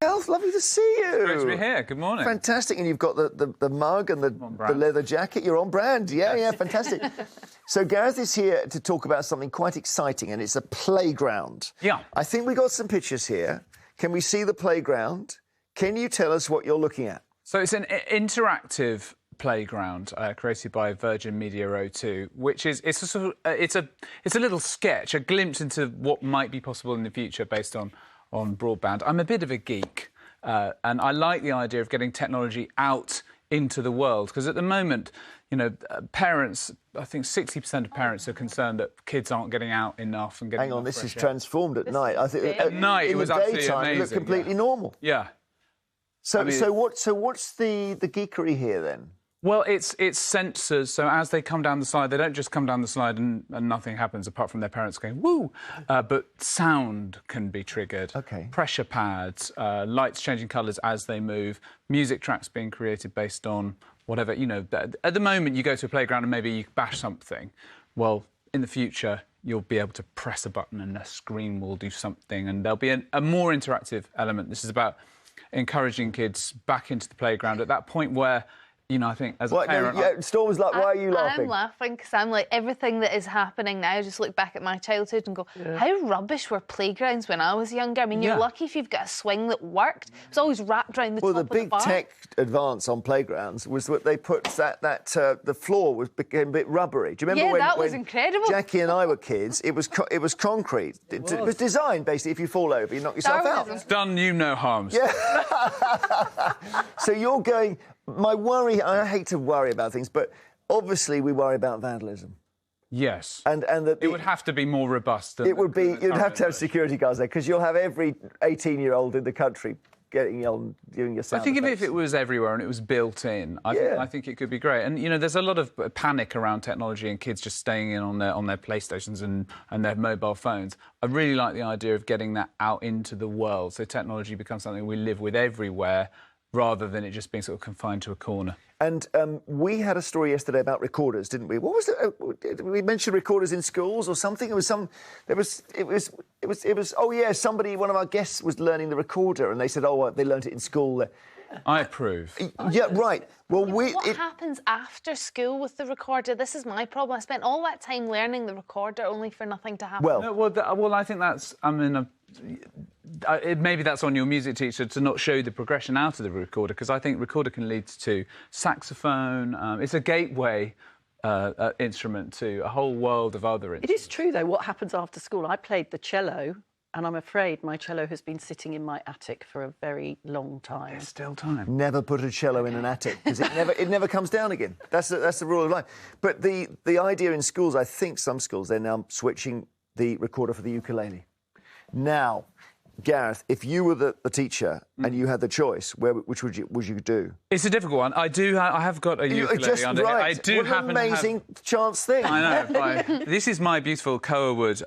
Health, lovely to see you. It's great to be here. Good morning. Fantastic, and you've got the mug and the leather jacket. You're on brand. Yeah, fantastic. So Gareth is here to talk about something quite exciting, and it's a playground. Yeah. I think we got some pictures here. Can we see the playground? Can you tell us what you're looking at? So it's an interactive playground created by Virgin Media O2, which is it's a little sketch, a glimpse into what might be possible in the future based on broadband. I'm a bit of a geek, and I like the idea of getting technology out into the world, because at the moment, you know, parents, I think 60% of parents are concerned that kids aren't getting out enough and getting. Hang on, this is transformed at night. I think at night it was absolutely amazing. It looked completely normal. Yeah. So what's the geekery here then? Well, it's sensors, so as they come down the slide, they don't just come down the slide and nothing happens apart from their parents going, woo! But sound can be triggered. OK. Pressure pads, lights changing colours as they move, music tracks being created based on whatever, you know. At the moment, you go to a playground and maybe you bash something. Well, in the future, you'll be able to press a button and a screen will do something, and there'll be a more interactive element. This is about encouraging kids back into the playground at that point where, you know, I think as a parent... No, Storm's like, why are you laughing? I'm laughing because I'm like, everything that is happening now, I just look back at my childhood and go, how rubbish were playgrounds when I was younger? I mean, you're lucky if you've got a swing that worked. It was always wrapped around the top of the bar. Well, the big tech advance on playgrounds was that they put the floor became a bit rubbery. Do you remember that was incredible. Jackie and I were kids, it was concrete. It was designed, basically, if you fall over, you knock yourself out. It's done you no harms. Yeah. So you're going... My worry, I hate to worry about things, but obviously we worry about vandalism. Yes. And that it would have to be more robust. Than it would be. You'd have to have security guards there, because you'll have every 18-year-old in the country getting on doing your sound I think effects. if it was everywhere and it was built in, I think it could be great. And, you know, there's a lot of panic around technology and kids just staying in on their PlayStations and their mobile phones. I really like the idea of getting that out into the world, so technology becomes something we live with everywhere, rather than it just being sort of confined to a corner. And we had a story yesterday about recorders, didn't we? What was it? Did we mention recorders in schools or something? It was some. It was. Oh yeah, somebody. One of our guests was learning the recorder, and they said, "Oh, they learnt it in school." I approve. Yeah, right. Well, what happens after school with the recorder? This is my problem. I spent all that time learning the recorder only for nothing to happen. Well, no, well, I think that's. I mean. Maybe that's on your music teacher to not show the progression out of the recorder, because I think recorder can lead to saxophone. It's a gateway instrument to a whole world of other instruments. It is true, though, what happens after school. I played the cello, and I'm afraid my cello has been sitting in my attic for a very long time. There's still time. Never put a cello in an attic, because it never comes down again. That's the rule of life. But the idea in schools, I think some schools, they're now switching the recorder for the ukulele. Now, Gareth, if you were the teacher and you had the choice, which would you do? It's a difficult one. I have got a ukulele just under here. Right. I do what happen an amazing to have... chance thing. I know. This is my beautiful Koa wood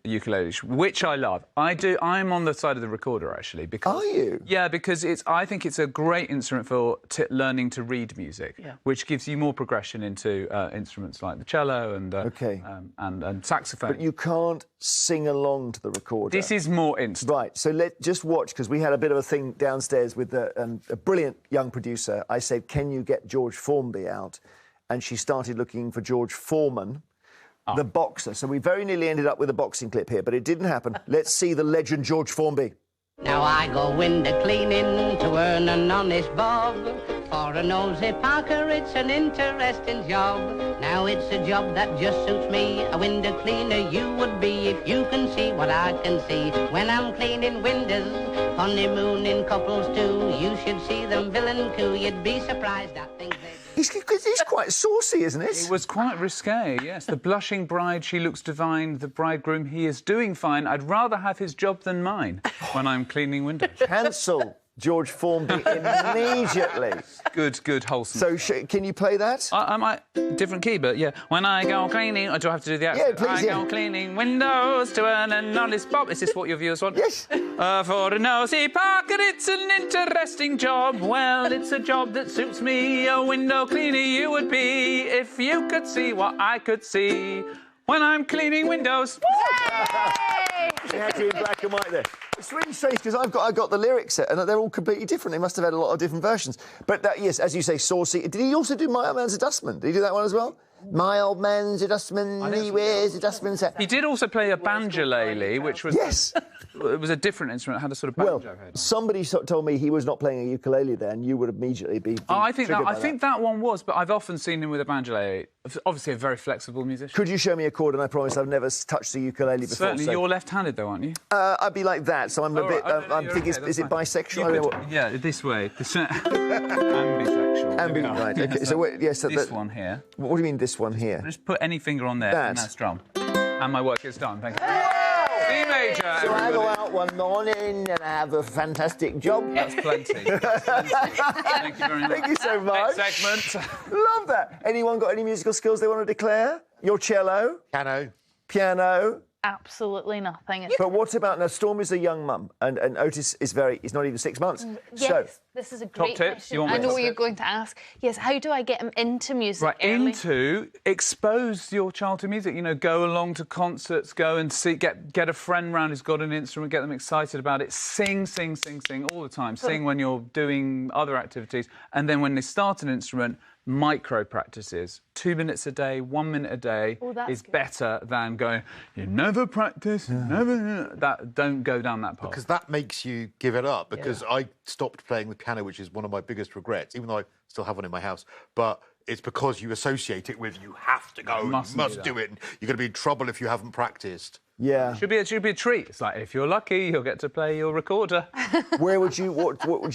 ukulele, which I love. I'm on the side of the recorder, actually. Because, are you? Yeah, because I think it's a great instrument for learning to read music, which gives you more progression into instruments like the cello and saxophone. But you can't sing along to the recorder. This is more instant. Right, so let's just watch, because we had a bit of a thing downstairs with a brilliant young producer. I said, can you get George Formby out? And she started looking for George Foreman, the boxer. So we very nearly ended up with a boxing clip here, but it didn't happen. Let's see the legend George Formby. Now I go window cleaning to earn an honest bob. For a nosy Parker, it's an interesting job. Now it's a job that just suits me. A window cleaner you would be if you can see what I can see. When I'm cleaning windows, honeymooning couples too. You should see them villain coo. You'd be surprised at things they do. He's quite saucy, isn't it? It was quite risque, yes. The blushing bride, she looks divine. The bridegroom, he is doing fine. I'd rather have his job than mine when I'm cleaning windows. Cancel George Formby immediately. Good, wholesome. So, can you play that? I might... Different key, but yeah. When I go cleaning... Do I have to do the accent? Yeah, please, I go cleaning windows to earn an honest bob. Is this what your viewers want? Yes. For a nosy Parker, it's an interesting job. Well, it's a job that suits me. A window cleaner you would be if you could see what I could see when I'm cleaning windows. Yay! They had you in black and white there. It's really strange because I got the lyrics set and they're all completely different. They must have had a lot of different versions. But that, yes, as you say, saucy. Did he also do My Old Man's a Dustman? Did he do that one as well? My old man's a dustman, he wears a dustman set. He did also play a banjolele, which was... Yes. It was a different instrument, it had a sort of banjo head. Somebody told me he was not playing a ukulele there, and you would immediately be. I think that one was, but I've often seen him with a banjolele. Obviously, a very flexible musician. Could you show me a chord? And I promise I've never touched the ukulele before. Certainly, so. you're left-handed, though, aren't you? I'd be like that, so I'm a bit. I'm thinking, is it bisexual? Yeah, this way. Ambisexual. Right. Okay. Yeah, so this one here. What do you mean, this one here? Just put any finger on there, and that's drum. And my work is done. Thank you. C major. So I go out one morning and I have a fantastic job. That's plenty. Thank you very much. Thank you so much. Next segment. Love that. Anyone got any musical skills they want to declare? Your cello? Piano? Absolutely nothing. But what about now? Storm is a young mum, and Otis is he's not even 6 months. Yes, so, this is a great tips? question. You want I know top what you're tips? going to ask. Yes, how do I get him into music Right, early? expose your child to music. You know, go along to concerts, go and see, get a friend round who's got an instrument, get them excited about it. Sing all the time. Sing when you're doing other activities, and then when they start an instrument, micro practices. 2 minutes a day, 1 minute a day is better than going, you never practice, don't go down that path. Because that makes you give it up. Because I stopped playing the piano, which is one of my biggest regrets, even though I still have one in my house. But it's because you associate it with you have to go, you must do it, and you're going to be in trouble if you haven't practiced. Yeah. Should be a treat. It's like, if you're lucky, you'll get to play your recorder. What would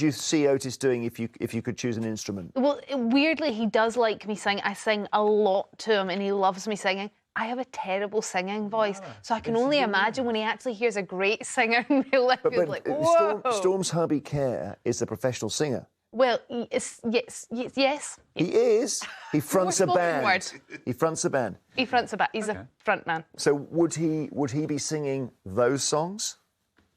you see Otis doing if you could choose an instrument? Well, weirdly, he does like me sing. I sing a lot to him and he loves me singing. I have a terrible singing voice, so I can only imagine when he actually hears a great singer in real life, he'll be like, whoa! Storm's hubby, Care, is a professional singer. Well, yes. He is. He fronts a More spoken band. word. He fronts a band. He fronts a band. He's a front man. So would he be singing those songs?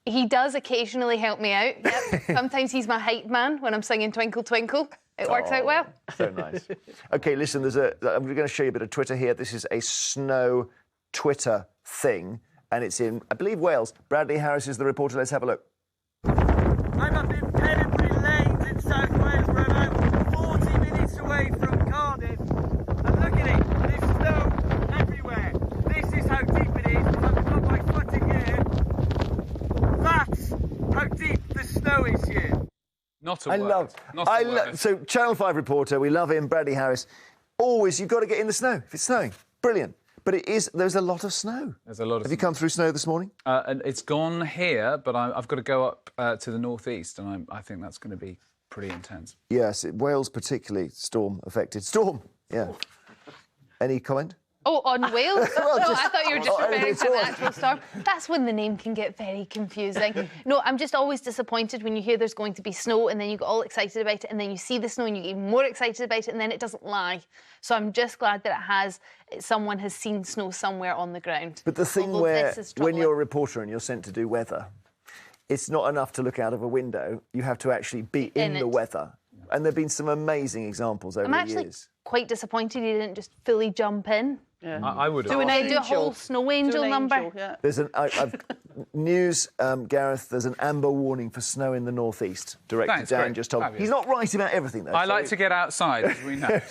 He does occasionally help me out. Yep. Sometimes he's my hype man when I'm singing Twinkle Twinkle. It works out well. So nice. OK, listen, I'm going to show you a bit of Twitter here. This is a snow Twitter thing, and it's in, I believe, Wales. Bradley Harris is the reporter. Let's have a look. I'm up in Penbury Lanes in South Wales. We're about 40 minutes away from Cardiff. And look at it, there's snow everywhere. This is how deep it is. I've got my foot in here. That's how deep the snow is here. Not a word. So, Channel 5 reporter, we love him, Bradley Harris. Always, you've got to get in the snow if it's snowing. Brilliant. But there's a lot of snow. There's a lot of Have you come through snow this morning? And it's gone here, but I've got to go up to the northeast, and I think that's going to be pretty intense. Yes, Wales particularly storm affected. Storm, yeah. Any comment? Oh, on Wales? Well, no, just- I thought you were just oh, referring to anything the at all. actual storm. That's when the name can get very confusing. No, I'm just always disappointed when you hear there's going to be snow and then you get all excited about it and then you see the snow and you get even more excited about it and then it doesn't lie. So I'm just glad that someone has seen snow somewhere on the ground. But the thing Although where, this is when troubling. you're a reporter and you're sent to do weather, it's not enough to look out of a window. You have to actually be in the it. weather. And there have been some amazing examples over I'm the actually years. quite disappointed he didn't just fully jump in. Yeah. I would have. Do a whole snow angel number. Yeah. There's news, Gareth. There's an amber warning for snow in the northeast. Director Thanks, Dan great. just told me. Fabulous. He's not right about everything, though. I like to get outside, as we know.